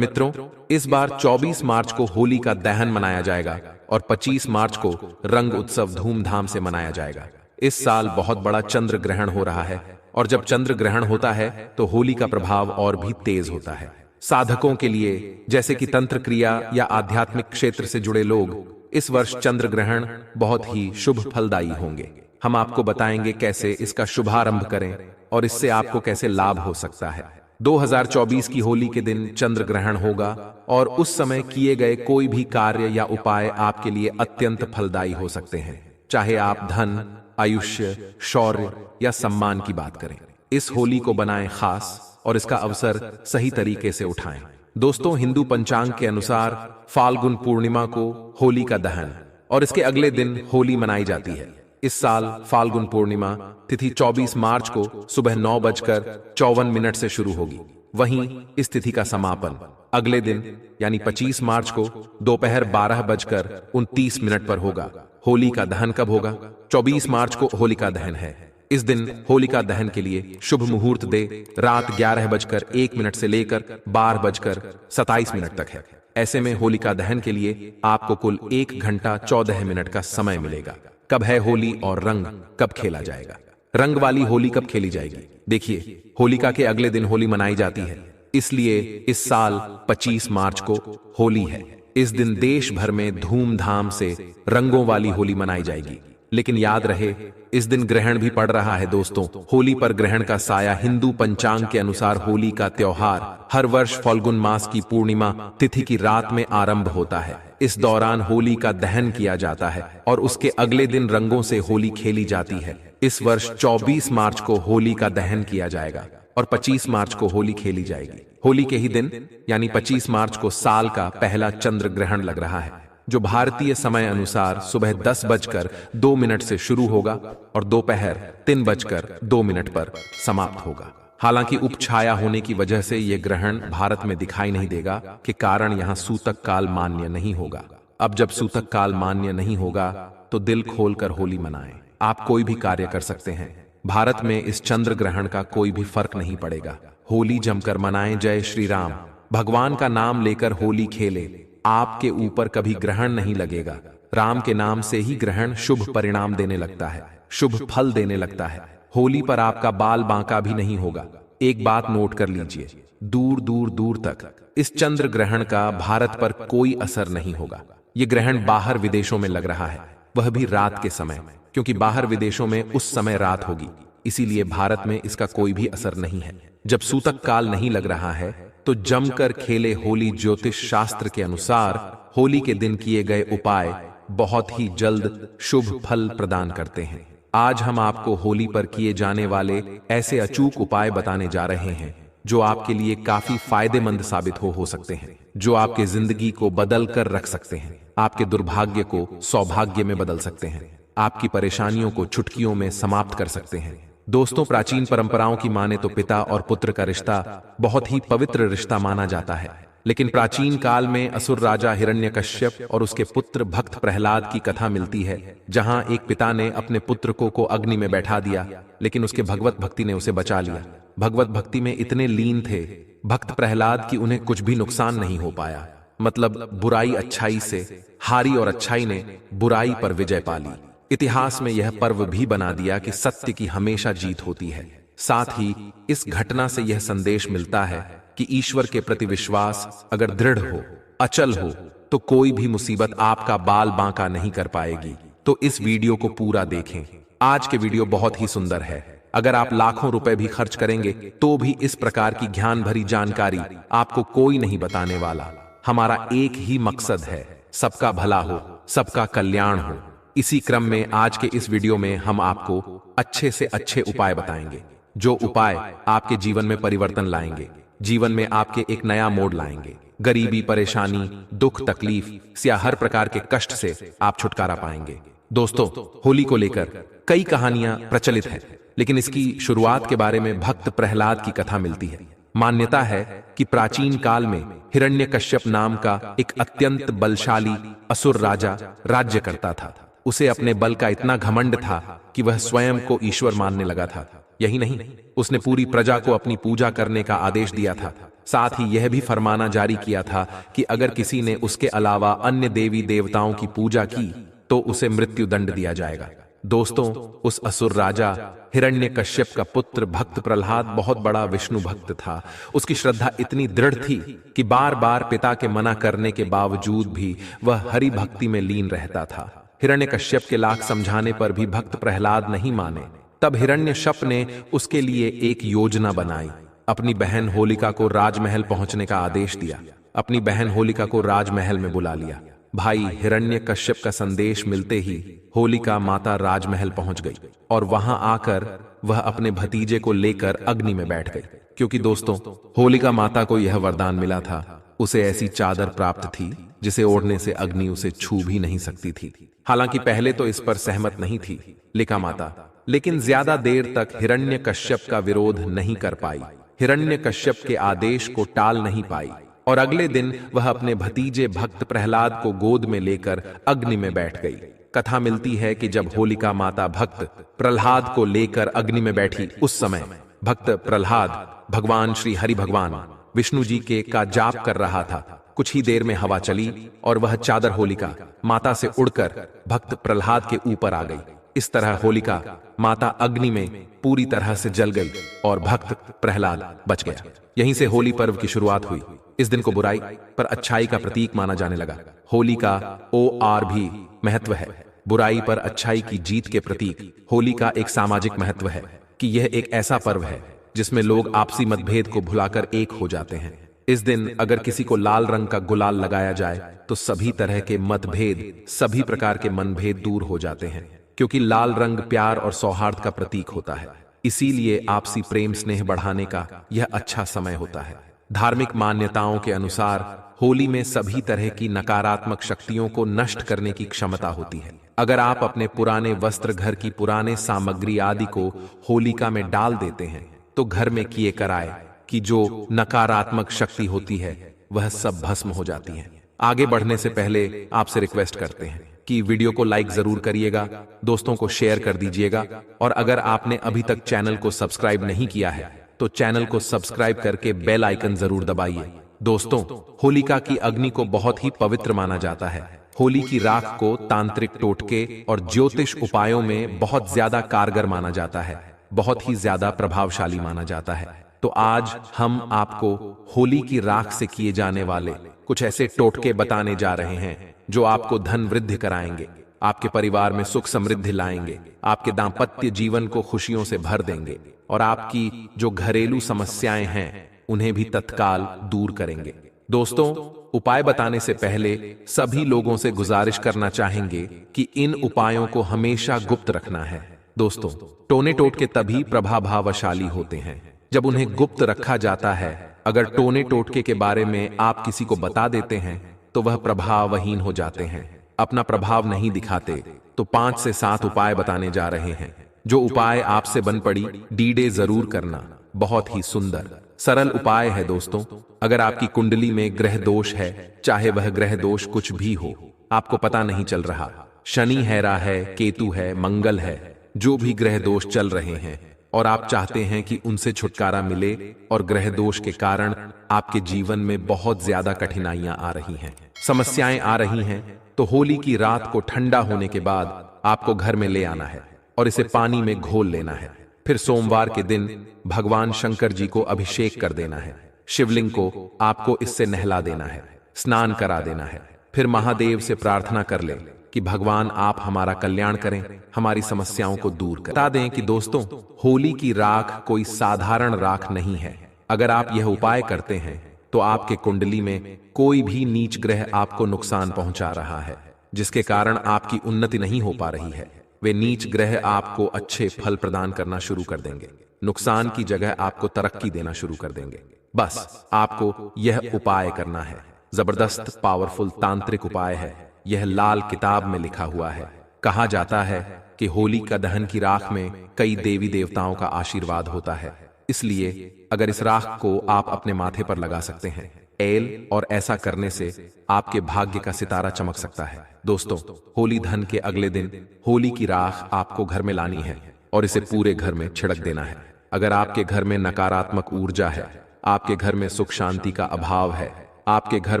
मित्रों, इस बार 24 मार्च को होली का दहन मनाया जाएगा और 25 मार्च को रंग उत्सव धूमधाम से मनाया जाएगा। इस साल बहुत बड़ा चंद्र ग्रहण हो रहा है और जब चंद्र ग्रहण होता है तो होली का प्रभाव और भी तेज होता है। साधकों के लिए, जैसे कि तंत्र क्रिया या आध्यात्मिक क्षेत्र से जुड़े लोग, इस वर्ष चंद्र ग्रहण बहुत ही शुभ फलदायी होंगे। हम आपको बताएंगे कैसे इसका शुभारंभ करें और इससे आपको कैसे लाभ हो सकता है। 2024 की होली के दिन चंद्र ग्रहण होगा और उस समय किए गए कोई भी कार्य या उपाय आपके लिए अत्यंत फलदायी हो सकते हैं, चाहे आप धन, आयुष्य, शौर्य या सम्मान की बात करें। इस होली को बनाएं खास और इसका अवसर सही तरीके से उठाएं। दोस्तों, हिंदू पंचांग के अनुसार फाल्गुन पूर्णिमा को होली का दहन और इसके अगले दिन होली मनाई जाती है। इस साल फाल्गुन पूर्णिमा तिथि 24 मार्च को सुबह 9:54 से शुरू होगी। वहीं इस तिथि का समापन अगले दिन यानी 25 मार्च को दोपहर 12:29 पर होगा। होली का दहन कब होगा? 24 मार्च को होलिका दहन है। इस दिन होलिका दहन के लिए शुभ मुहूर्त दे रात 11:01 से लेकर 12:27 तक है। ऐसे में होलिका दहन के लिए आपको कुल 1 घंटा 14 मिनट का समय मिलेगा। कब है होली और रंग कब खेला जाएगा? रंग वाली होली कब खेली जाएगी? देखिए, होलिका के अगले दिन होली मनाई जाती है, इसलिए इस साल 25 मार्च को होली है। इस दिन देश भर में धूमधाम से रंगों वाली होली मनाई जाएगी। लेकिन याद रहे, इस दिन ग्रहण भी पड़ रहा है। दोस्तों, होली पर ग्रहण का साया हिंदू पंचांग के अनुसार होली का त्योहार हर वर्ष फाल्गुन मास की पूर्णिमा तिथि की रात में आरंभ होता है। इस दौरान होली का दहन किया जाता है और उसके अगले दिन रंगों से होली खेली जाती है। इस वर्ष 24 मार्च को होली का दहन किया जाएगा और 25 मार्च को होली खेली जाएगी। होली के ही दिन यानी 25 मार्च को साल का पहला चंद्र ग्रहण लग रहा है, जो भारतीय समय अनुसार सुबह 10:02 से शुरू होगा और दोपहर 3:02 पर समाप्त होगा। हालांकि उपछाया होने की वजह से यह ग्रहण भारत में दिखाई नहीं देगा के कारण यहाँ सूतक काल मान्य नहीं होगा। अब जब सूतक काल मान्य नहीं होगा तो दिल खोलकर होली मनाएं। आप कोई भी कार्य कर सकते हैं। भारत में इस चंद्र ग्रहण का कोई भी फर्क नहीं पड़ेगा। होली जमकर मनाएं। जय श्री राम। भगवान का नाम लेकर होली खेले। आपके ऊपर कभी ग्रहण नहीं लगेगा। राम के नाम से ही ग्रहण शुभ परिणाम देने लगता है, शुभ फल देने लगता है। होली पर आपका बाल बांका भी नहीं होगा। एक बात नोट कर लीजिए, दूर दूर दूर तक इस चंद्र ग्रहण का भारत पर कोई असर नहीं होगा। ये ग्रहण बाहर विदेशों में लग रहा है, वह भी रात के समय, क्योंकि बाहर विदेशों में उस समय रात होगी, इसीलिए भारत में इसका कोई भी असर नहीं है। जब सूतक काल नहीं लग रहा है तो जमकर खेले होली। ज्योतिष शास्त्र के अनुसार होली के दिन किए गए उपाय बहुत ही जल्द शुभ फल प्रदान करते हैं। आज हम आपको होली पर किए जाने वाले ऐसे अचूक उपाय बताने जा रहे हैं जो आपके लिए काफी फायदेमंद साबित हो सकते हैं, जो आपके जिंदगी को बदल कर रख सकते हैं, आपके दुर्भाग्य को सौभाग्य में बदल सकते हैं, आपकी परेशानियों को चुटकियों में समाप्त कर सकते हैं। दोस्तों, प्राचीन परंपराओं की माने तो पिता और पुत्र का रिश्ता बहुत ही पवित्र रिश्ता माना जाता है। लेकिन प्राचीन काल में असुर राजा हिरण्यकश्यप और उसके पुत्र भक्त प्रहलाद की कथा मिलती है, जहां एक पिता ने अपने पुत्र को अग्नि में बैठा दिया, लेकिन उसके भगवत भक्ति ने उसे बचा लिया। भगवत भक्ति में इतने लीन थे भक्त प्रहलाद कि उन्हें कुछ भी नुकसान नहीं हो पाया। मतलब बुराई अच्छाई से हारी और अच्छाई ने बुराई पर विजय पा ली। इतिहास में यह पर्व भी बना दिया कि सत्य की हमेशा जीत होती है। साथ ही इस घटना से यह संदेश मिलता है कि ईश्वर के प्रति विश्वास अगर दृढ़ हो, अचल हो, तो कोई भी मुसीबत आपका बाल बांका नहीं कर पाएगी। तो इस वीडियो को पूरा देखें। आज के वीडियो बहुत ही सुंदर है। अगर आप लाखों रुपए भी खर्च करेंगे तो भी इस प्रकार की ज्ञान भरी जानकारी आपको कोई नहीं बताने वाला। हमारा एक ही मकसद है, सबका भला हो, सबका कल्याण हो। इसी क्रम में आज के इस वीडियो में हम आपको अच्छे से अच्छे उपाय बताएंगे, जो उपाय आपके जीवन में परिवर्तन लाएंगे, जीवन में आपके एक नया मोड़ लाएंगे। गरीबी, परेशानी, दुख, तकलीफ या हर प्रकार के कष्ट से आप छुटकारा पाएंगे। दोस्तों, होली को लेकर कई कहानियां प्रचलित हैं, लेकिन इसकी शुरुआत के बारे में भक्त प्रहलाद की कथा मिलती है। मान्यता है कि प्राचीन काल में हिरण्यकश्यप नाम का एक अत्यंत बलशाली असुर राजा राज्य करता था। उसे अपने बल का इतना घमंड था कि वह स्वयं को ईश्वर मानने लगा था। यही नहीं, उसने पूरी प्रजा को अपनी पूजा करने का आदेश दिया था। साथ ही यह भी फरमाना जारी किया था कि अगर किसी ने उसके अलावा अन्य देवी देवताओं की पूजा की तो उसे मृत्यु दंड दिया जाएगा। दोस्तों, उस असुर राजा हिरण्यकश्यप का पुत्र भक्त प्रहलाद बहुत बड़ा विष्णु भक्त था। उसकी श्रद्धा इतनी दृढ़ थी कि बार बार पिता के मना करने के बावजूद भी वह हरि भक्ति में लीन रहता था। हिरण्यकश्यप के लाख समझाने पर भी भक्त प्रहलाद नहीं माने। तब हिरण्यकश्यप ने उसके लिए एक योजना बनाई। अपनी बहन होलिका को राजमहल पहुंचने का आदेश दिया। अपनी बहन होलिका को राजमहल में बुला लिया। भाई हिरण्यकश्यप का संदेश मिलते ही होलिका माता राजमहल पहुंच गई और वहां आकर वह अपने भतीजे को लेकर अग्नि में बैठ गई। क्योंकि दोस्तों, होलिका माता को यह वरदान मिला था, उसे ऐसी चादर प्राप्त थी जिसे ओढ़ने से अग्नि उसे छू भी नहीं सकती थी। हालांकि पहले तो इस पर सहमत नहीं थी होलिका माता, लेकिन ज्यादा देर तक हिरण्यकश्यप का विरोध नहीं कर पाई, हिरण्यकश्यप के आदेश को टाल नहीं पाई और अगले दिन वह अपने भतीजे भक्त प्रहलाद को गोद में लेकर अग्नि में बैठ गई। कथा मिलती है कि जब होलिका माता भक्त प्रहलाद को लेकर अग्नि में बैठी, उस समय भक्त प्रहलाद भगवान श्री हरि भगवान विष्णु जी के का जाप कर रहा था। कुछ ही देर में हवा चली और वह चादर होलिका माता से उड़कर भक्त प्रहलाद के ऊपर आ गई। इस तरह होलिका माता अग्नि में पूरी तरह से जल गई और भक्त प्रहलाद बच गया। यहीं से होली पर्व की शुरुआत हुई। इस दिन को बुराई पर अच्छाई का प्रतीक माना जाने लगा। होली का OR भी महत्व है, बुराई पर अच्छाई की जीत के प्रतीक। होली का एक सामाजिक महत्व है कि यह एक ऐसा पर्व है जिसमें लोग आपसी मतभेद को भुलाकर एक हो जाते हैं। इस दिन अगर किसी को लाल रंग का गुलाल लगाया जाए तो सभी तरह के मतभेद, सभी प्रकार के मनभेद दूर हो जाते हैं, क्योंकि लाल रंग प्यार और सौहार्द का प्रतीक होता है। इसीलिए आपसी प्रेम स्नेह बढ़ाने का यह अच्छा समय होता है। धार्मिक मान्यताओं के अनुसार होली में सभी तरह की नकारात्मक शक्तियों को नष्ट करने की क्षमता होती है। अगर आप अपने पुराने वस्त्र, घर की पुराने सामग्री आदि को होलिका में डाल देते हैं तो घर में किए कराए कि जो नकारात्मक शक्ति होती है वह सब भस्म हो जाती है। आगे बढ़ने से पहले आपसे रिक्वेस्ट करते हैं कि वीडियो को लाइक जरूर करिएगा, दोस्तों को शेयर कर दीजिएगा और अगर आपने अभी तक चैनल को सब्सक्राइब नहीं किया है तो चैनल को सब्सक्राइब करके बेल आइकन जरूर दबाइए। दोस्तों, होलिका की अग्नि को बहुत ही पवित्र माना जाता है। होली की राख को तांत्रिक टोटके और ज्योतिष उपायों में बहुत ज्यादा कारगर माना जाता है, बहुत ही ज्यादा प्रभावशाली माना जाता है। तो आज हम आपको होली की राख से किए जाने वाले कुछ ऐसे टोटके बताने जा रहे हैं जो आपको धन वृद्धि कराएंगे, आपके परिवार में सुख समृद्धि लाएंगे, आपके दांपत्य जीवन को खुशियों से भर देंगे और आपकी जो घरेलू समस्याएं हैं उन्हें भी तत्काल दूर करेंगे। दोस्तों, उपाय बताने से पहले सभी लोगों से गुजारिश करना चाहेंगे कि इन उपायों को हमेशा गुप्त रखना है। दोस्तों, टोने टोटके तभी प्रभावशाली होते हैं जब उन्हें गुप्त रखा जाता है। अगर टोने टोटके के बारे में आप किसी को बता देते हैं तो वह प्रभावहीन हो जाते हैं, अपना प्रभाव नहीं दिखाते। तो 5 से 7 उपाय बताने जा रहे हैं। जो उपाय आपसे बन पड़ी डीडे जरूर करना। बहुत ही सुंदर सरल उपाय है दोस्तों। अगर आपकी कुंडली में ग्रह दोष है, चाहे वह ग्रह दोष कुछ भी हो, आपको पता नहीं चल रहा, शनि हैरा है, केतु है, मंगल है, जो भी ग्रह दोष चल रहे हैं और आप चाहते हैं कि उनसे छुटकारा मिले और ग्रह दोष के कारण आपके जीवन में बहुत ज्यादा कठिनाइयां आ रही हैं, समस्याएं आ रही हैं, तो होली की रात को ठंडा होने के बाद आपको घर में ले आना है और इसे पानी में घोल लेना है। फिर सोमवार के दिन भगवान शंकर जी को अभिषेक कर देना है। शिवलिंग को आपको इससे नहला देना है, स्नान करा देना है। फिर महादेव से प्रार्थना कर ले कि भगवान आप हमारा कल्याण करें, हमारी समस्याओं को दूर करें। बता दें कि दोस्तों, होली की राख कोई साधारण राख नहीं है। अगर आप यह उपाय करते हैं तो आपके कुंडली में कोई भी नीच ग्रह आपको नुकसान पहुंचा रहा है, जिसके कारण आपकी उन्नति नहीं हो पा रही है, वे नीच ग्रह आपको अच्छे फल प्रदान करना शुरू कर देंगे, नुकसान की जगह आपको तरक्की देना शुरू कर देंगे। बस आपको यह उपाय करना है। जबरदस्त पावरफुल तांत्रिक उपाय है। यह लाल किताब में लिखा हुआ है। कहा जाता है कि होली का दहन की राख में कई देवी देवताओं का आशीर्वाद होता है, इसलिए अगर इस राख को आप अपने माथे पर लगा सकते हैं और ऐसा करने से आपके भाग्य का सितारा चमक सकता है। दोस्तों, होली दहन के अगले दिन होली की राख आपको घर में लानी है और इसे पूरे घर में छिड़क देना है। अगर आपके घर में नकारात्मक ऊर्जा है, आपके घर में सुख शांति का अभाव है, आपके घर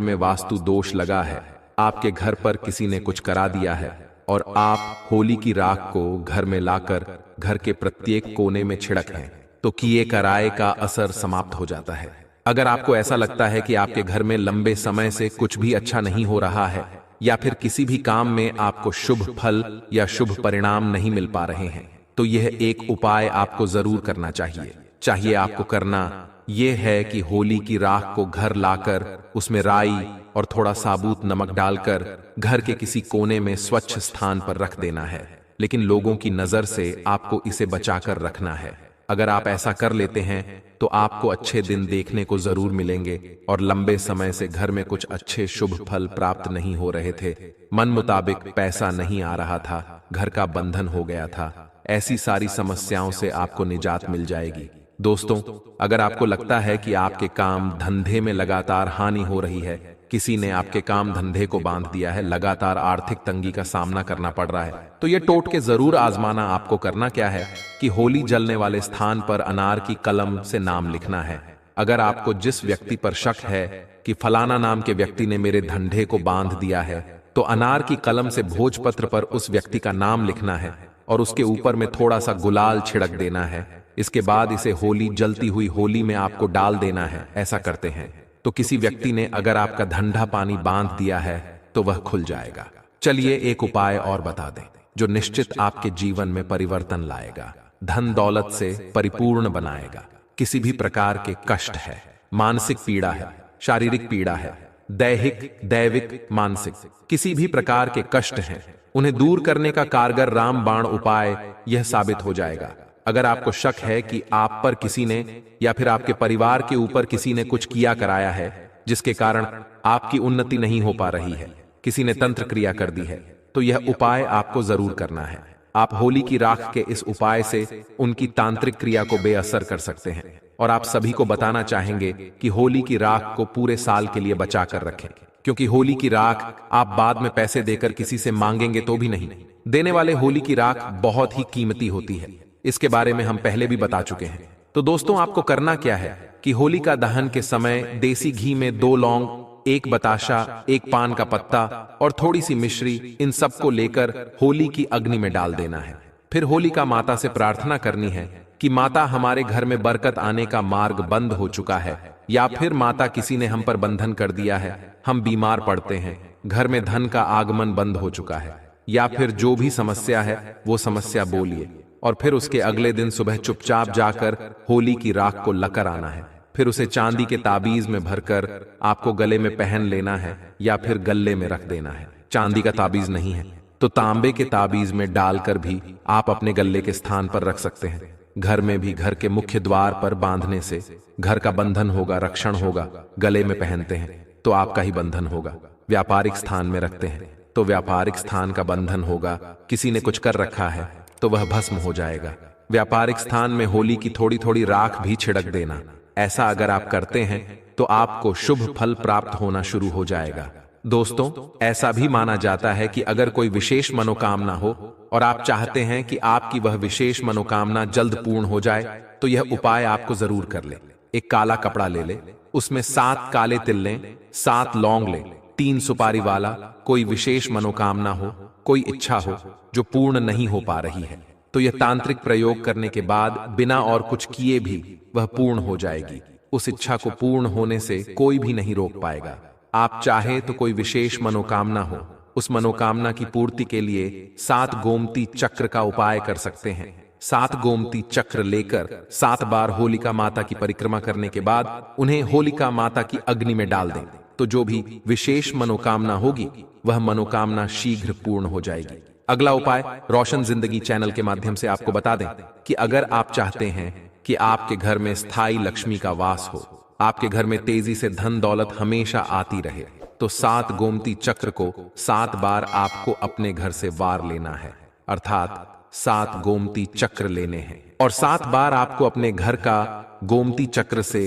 में वास्तु दोष लगा है, आपके घर पर किसी ने कुछ करा दिया है और आप होली की राख को घर में लाकर घर के प्रत्येक कोने में छिड़क हैं, तो किए कराए का असर समाप्त हो जाता है। अगर आपको ऐसा लगता है कि आपके घर में लंबे समय से कुछ भी अच्छा नहीं हो रहा है या फिर किसी भी काम में आपको शुभ फल या शुभ परिणाम नहीं मिल पा रहे हैं, तो यह एक उपाय आपको जरूर करना चाहिए। आपको करना यह है कि होली की राख को घर लाकर उसमें राई और थोड़ा साबुत नमक डालकर घर के किसी कोने में स्वच्छ स्थान पर रख देना है, लेकिन लोगों की नजर से आपको इसे बचाकर रखना है। अगर आप ऐसा कर लेते हैं तो आपको अच्छे दिन देखने को जरूर मिलेंगे और लंबे समय से घर में कुछ अच्छे शुभ फल प्राप्त नहीं हो रहे थे, मन मुताबिक पैसा नहीं आ रहा था, घर का बंधन हो गया था, ऐसी सारी समस्याओं से आपको निजात मिल जाएगी। दोस्तों, अगर आपको लगता है कि आपके काम धंधे में लगातार हानि हो रही है, किसी ने आपके काम धंधे को बांध दिया है, लगातार आर्थिक तंगी का सामना करना पड़ रहा है, तो यह टोटके जरूर आजमाना। आपको करना क्या है कि होली जलने वाले स्थान पर अनार की कलम से नाम लिखना है। अगर आपको जिस व्यक्ति पर शक है कि फलाना नाम के व्यक्ति ने मेरे धंधे को बांध दिया है, तो अनार की कलम से भोजपत्र पर उस व्यक्ति का नाम लिखना है और उसके ऊपर में थोड़ा सा गुलाल छिड़क देना है। इसके बाद इसे होली जलती हुई होली में आपको डाल देना है। ऐसा करते हैं तो किसी व्यक्ति ने अगर आपका धंधा पानी बांध दिया है तो वह खुल जाएगा। चलिए एक उपाय और बता दें जो निश्चित आपके जीवन में परिवर्तन लाएगा, धन दौलत से परिपूर्ण बनाएगा। किसी भी प्रकार के कष्ट है, मानसिक पीड़ा है, शारीरिक पीड़ा है, दैहिक दैविक मानसिक किसी भी प्रकार के कष्ट हैं, उन्हें दूर करने का कारगर रामबाण उपाय यह साबित हो जाएगा। अगर आपको शक है कि आप पर किसी ने या फिर आपके परिवार के ऊपर किसी ने कुछ किया कराया है जिसके कारण आपकी उन्नति नहीं हो पा रही है, किसी ने तंत्र क्रिया कर दी है, तो यह उपाय आपको जरूर करना है। आप होली की राख के इस उपाय से उनकी तांत्रिक क्रिया को बेअसर कर सकते हैं और आप सभी को बताना चाहेंगे कि होली की राख को पूरे साल के लिए बचा कर रखें, क्योंकि होली की राख आप बाद में पैसे देकर किसी से मांगेंगे तो भी नहीं देने वाले। होली की राख बहुत ही कीमती होती है, इसके बारे में हम पहले भी बता चुके हैं। तो दोस्तों, आपको करना क्या है कि होलिका दहन के समय देसी घी में 2 लौंग, 1 बताशा, 1 पान का पत्ता और थोड़ी सी मिश्री, इन सब को लेकर होली की अग्नि में डाल देना है। फिर होलिका माता से प्रार्थना करनी है कि माता, हमारे घर में बरकत आने का मार्ग बंद हो चुका है, या फिर माता किसी ने हम पर बंधन कर दिया है, हम बीमार पड़ते हैं, घर में धन का आगमन बंद हो चुका है, या फिर जो भी समस्या है वो समस्या बोलिए। और फिर उसके अगले दिन सुबह चुपचाप जाकर होली की राख को लकर आना है। फिर उसे चांदी के ताबीज में भरकर आपको गले में पहन लेना है या फिर गले में रख देना है। चांदी का ताबीज नहीं है तो तांबे के ताबीज में डालकर भी आप अपने गले के स्थान पर रख सकते हैं। घर में भी घर के मुख्य द्वार पर बांधने से घर का बंधन होगा, रक्षण होगा। गले में पहनते हैं तो आपका ही बंधन होगा। व्यापारिक स्थान में रखते हैं तो व्यापारिक स्थान का बंधन होगा। किसी ने कुछ कर रखा है तो वह भस्म हो जाएगा। व्यापारिक स्थान में होली की थोड़ी थोड़ी राख भी छिड़क देना। ऐसा अगर आप करते हैं तो आपको शुभ फल प्राप्त होना शुरू हो जाएगा। दोस्तों, ऐसा भी माना जाता है कि अगर कोई विशेष मनोकामना हो और आप चाहते हैं कि आपकी वह विशेष मनोकामना जल्द पूर्ण हो जाए, तो यह उपाय आपको जरूर कर ले। एक काला कपड़ा ले ले, उसमें 7 काले तिल लें, 7 लौंग लें, 3 सुपारी वाला। कोई विशेष मनोकामना हो, कोई इच्छा हो जो पूर्ण नहीं हो पा रही है, तो यह तांत्रिक प्रयोग करने के बाद बिना और कुछ किए भी वह पूर्ण हो जाएगी। उस इच्छा को पूर्ण होने से कोई भी नहीं रोक पाएगा। आप चाहे तो कोई विशेष मनोकामना हो, उस मनोकामना की पूर्ति के लिए 7 गोमती चक्र का उपाय कर सकते हैं। 7 गोमती चक्र लेकर 7 बार होलिका माता की परिक्रमा करने के बाद उन्हें होलिका माता की अग्नि में डाल दें, तो जो भी विशेष मनोकामना होगी वह मनोकामना शीघ्र पूर्ण हो जाएगी। अगला उपाय रोशन जिंदगी चैनल के माध्यम से आपको बता दें कि अगर आप चाहते हैं कि आपके घर में स्थायी लक्ष्मी का वास हो, आपके घर में तेजी से धन दौलत हमेशा आती रहे, तो 7 गोमती चक्र को 7 बार आपको अपने घर से वार लेना है, अर्थात 7 गोमती चक्र लेने हैं और 7 बार आपको अपने घर का गोमती चक्र से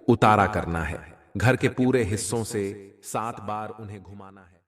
उतारा करना है। घर के पूरे हिस्सों से 7 बार उन्हें घुमाना है।